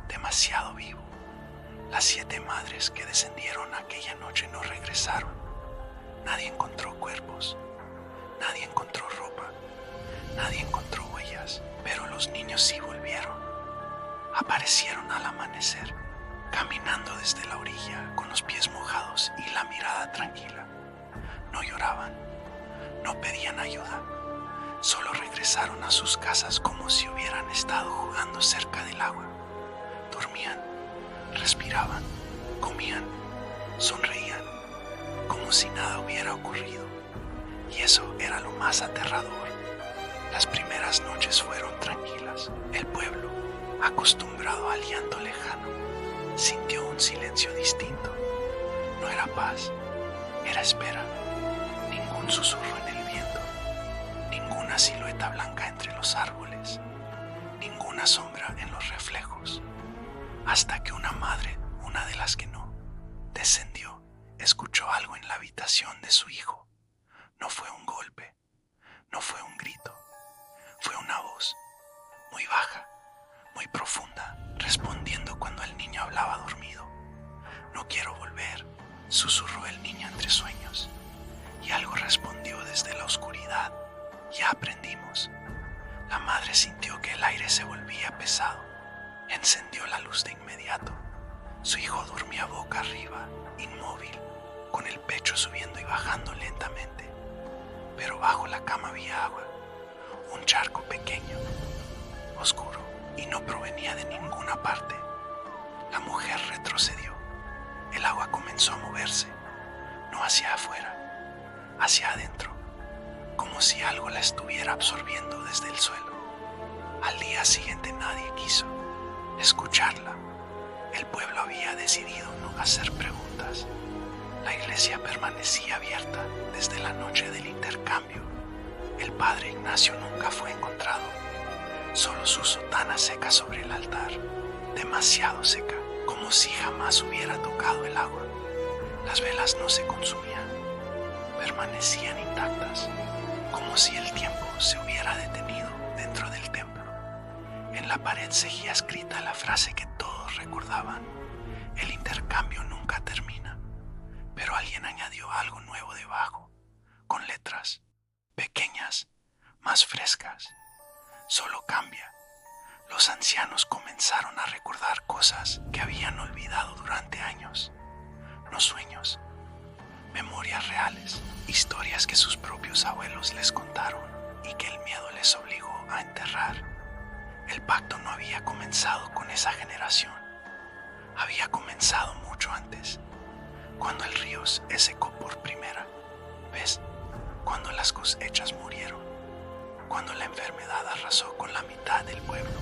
demasiado vivo. Las 7 madres que descendieron aquella noche no regresaron. Nadie encontró cuerpos, nadie encontró ropa, nadie encontró huellas, pero los niños sí volvieron. Aparecieron al amanecer, caminando desde la orilla con los pies mojados y la mirada tranquila. No lloraban, no pedían ayuda, solo regresaron a sus casas como si hubieran estado jugando cerca del agua. Dormían, respiraban, comían, sonreían, como si nada hubiera ocurrido. Y eso era lo más aterrador. Las primeras noches fueron tranquilas. El pueblo, acostumbrado al llanto lejano, sintió un silencio distinto. No era paz, era espera. Ningún susurro en el viento, ninguna silueta blanca entre los árboles, ninguna sombra en los reflejos. Hasta que una madre, una de las que no, descendió, escuchó algo en la habitación de su hijo. No fue un golpe, no fue un grito, fue una voz, muy baja, muy profunda, respondiendo cuando el niño hablaba dormido. No quiero volver, susurró el niño entre sueños. Y algo respondió desde la oscuridad. Ya aprendimos. La madre sintió que el aire se volvía pesado. Encendió la luz de inmediato. Su hijo dormía boca arriba, inmóvil, con el pecho subiendo y bajando lentamente. Pero bajo la cama había agua, un charco pequeño, oscuro, y no provenía de ninguna parte. La mujer retrocedió. El agua comenzó a moverse, no hacia afuera, hacia adentro, como si algo la estuviera absorbiendo desde el suelo. Al día siguiente nadie quiso escucharla. El pueblo había decidido no hacer preguntas. La iglesia permanecía abierta desde la noche del intercambio. El padre Ignacio nunca fue encontrado, solo su sotana seca sobre el altar, demasiado seca, como si jamás hubiera tocado el agua. Las velas no se consumían, permanecían intactas, como si el tiempo se hubiera detenido dentro del templo. En la pared seguía escrita la frase que todos recordaban: el intercambio nunca termina. Pero alguien añadió algo nuevo debajo, con letras pequeñas, más frescas. Solo cambia. Los ancianos comenzaron a recordar cosas que habían olvidado durante años. No sueños, memorias reales, historias que sus propios abuelos les contaron y que el miedo les obligó a enterrar. El pacto no había comenzado con esa generación. Había comenzado mucho antes, cuando el río se secó por primera vez, cuando las cosechas murieron, cuando la enfermedad arrasó con la mitad del pueblo.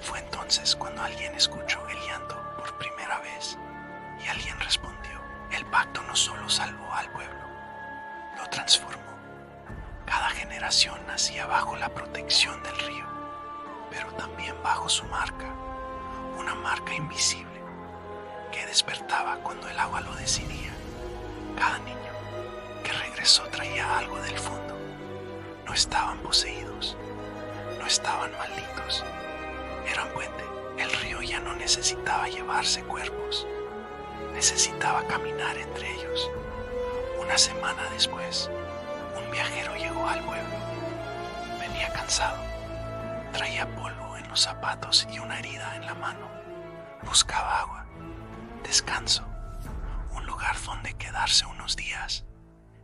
Fue entonces cuando alguien escuchó el llanto por primera vez y alguien respondió. El pacto no solo salvó al pueblo, lo transformó. Cada generación nacía bajo la protección del río, pero también bajo su marca, una marca invisible que despertaba cuando el agua lo decidía. Cada niño que regresó traía algo del fondo. No estaban poseídos, no estaban malditos, eran puente. El río ya no necesitaba llevarse cuerpos, necesitaba caminar entre ellos. Una semana después, un viajero llegó al pueblo. Venía cansado, traía polvo en los zapatos y una herida en la mano. Buscaba agua, descanso, un lugar donde quedarse unos días.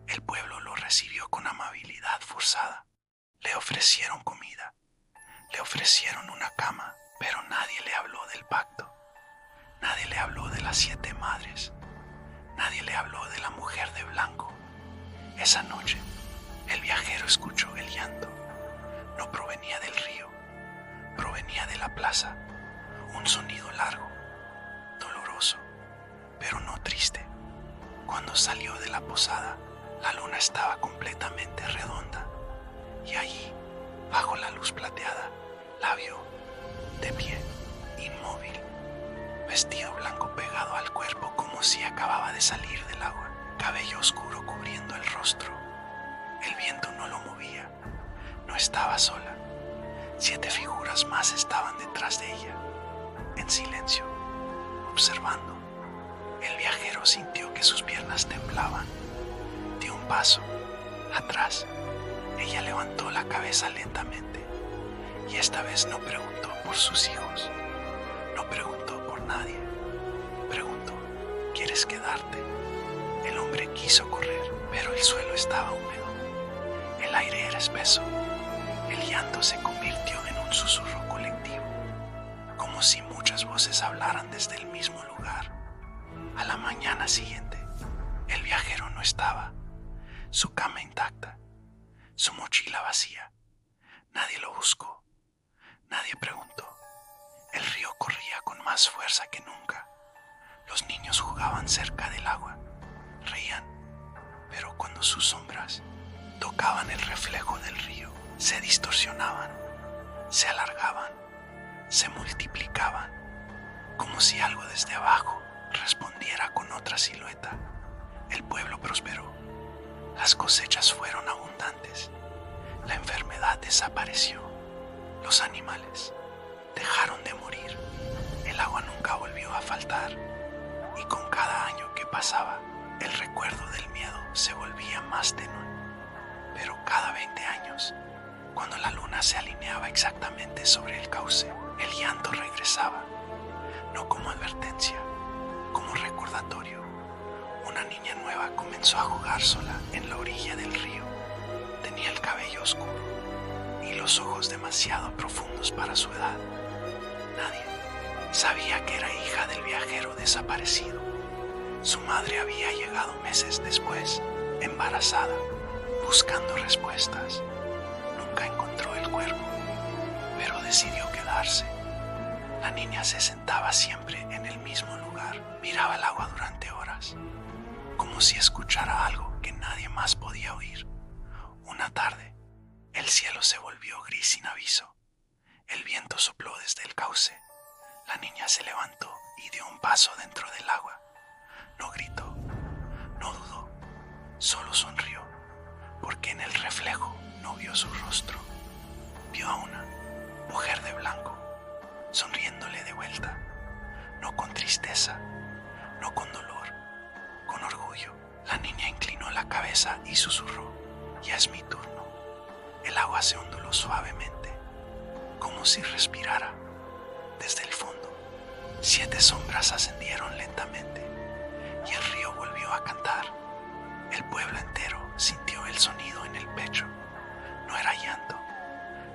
El pueblo lo recibió con amabilidad forzada. Le ofrecieron comida, le ofrecieron una cama, pero nadie le habló del pacto. Nadie le habló de las 7 madres. Nadie le habló de la mujer de blanco. Esa La luna estaba completamente redonda y allí, bajo la luz plateada, la vio de pie, inmóvil, vestido blanco pegado al cuerpo como si acababa de salir del agua, cabello oscuro cubriendo el rostro. El viento no lo movía, no estaba sola. 7 figuras más estaban detrás de ella, en silencio, observando. El viajero sintió que sus piernas temblaban. Dio un paso atrás. Ella levantó la cabeza lentamente y esta vez no preguntó por sus hijos, no preguntó por nadie. Preguntó: ¿quieres quedarte? El hombre quiso correr, pero el suelo estaba húmedo. El aire era espeso. El llanto se convirtió en un susurro colectivo, como si muchas voces hablaran desde el mismo lugar. A la mañana siguiente, el viajero no estaba. Su cama intacta, su mochila vacía. Nadie lo buscó, nadie preguntó. El río corría con más fuerza que nunca. Los niños jugaban cerca del agua, reían, pero cuando sus sombras tocaban el reflejo del río, se distorsionaban, se alargaban, se multiplicaban, como si algo desde abajo respondiera con otra silueta. El pueblo prosperó, las cosechas fueron abundantes, la enfermedad desapareció, los animales dejaron de morir, el agua nunca volvió a faltar, y con cada año que pasaba, el recuerdo del miedo se volvía más tenue. Pero cada 20 años, cuando la luna se alineaba exactamente sobre el cauce, el llanto regresaba, no como advertencia, como recordatorio. Una niña nueva comenzó a jugar sola en la orilla del río. Tenía el cabello oscuro y los ojos demasiado profundos para su edad. Nadie sabía que era hija del viajero desaparecido. Su madre había llegado meses después, embarazada, buscando respuestas. Nunca encontró el cuerpo, pero decidió quedarse. La niña se sentaba siempre en el mismo lugar, miraba el agua durante horas, como si escuchara algo que nadie más podía oír. Una tarde, el cielo se volvió gris sin aviso. El viento sopló desde el cauce. La niña se levantó y dio un paso dentro del agua. No gritó, no dudó, solo sonrió, porque en el reflejo no vio su rostro. Vio a una mujer de blanco, sonriéndole de vuelta, no con tristeza, no con dolor, con orgullo. La niña inclinó la cabeza y susurró: ya es mi turno. El agua se onduló suavemente, como si respirara. Desde el fondo, 7 sombras ascendieron lentamente y el río volvió a cantar. El pueblo entero sintió el sonido en el pecho. No era llanto,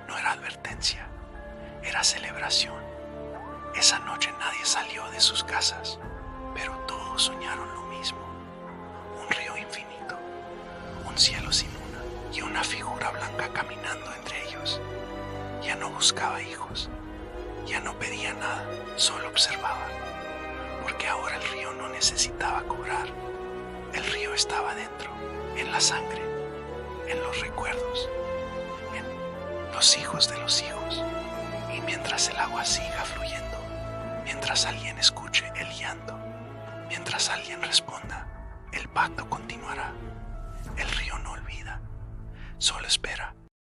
no era advertencia, era celebración. Esa noche nadie salió de sus casas, pero todos soñaron lo mismo. Un río infinito, un cielo sin luna y una figura blanca caminando entre ellos. Ya no buscaba hijos, ya no pedía nada, solo observaba, porque ahora el río no necesitaba cobrar. El río estaba dentro, en la sangre, en los recuerdos, en los hijos de los hijos. Y mientras el agua siga fluyendo, mientras alguien escuche el llanto, mientras alguien responda, el pacto continuará. El río no olvida, solo espera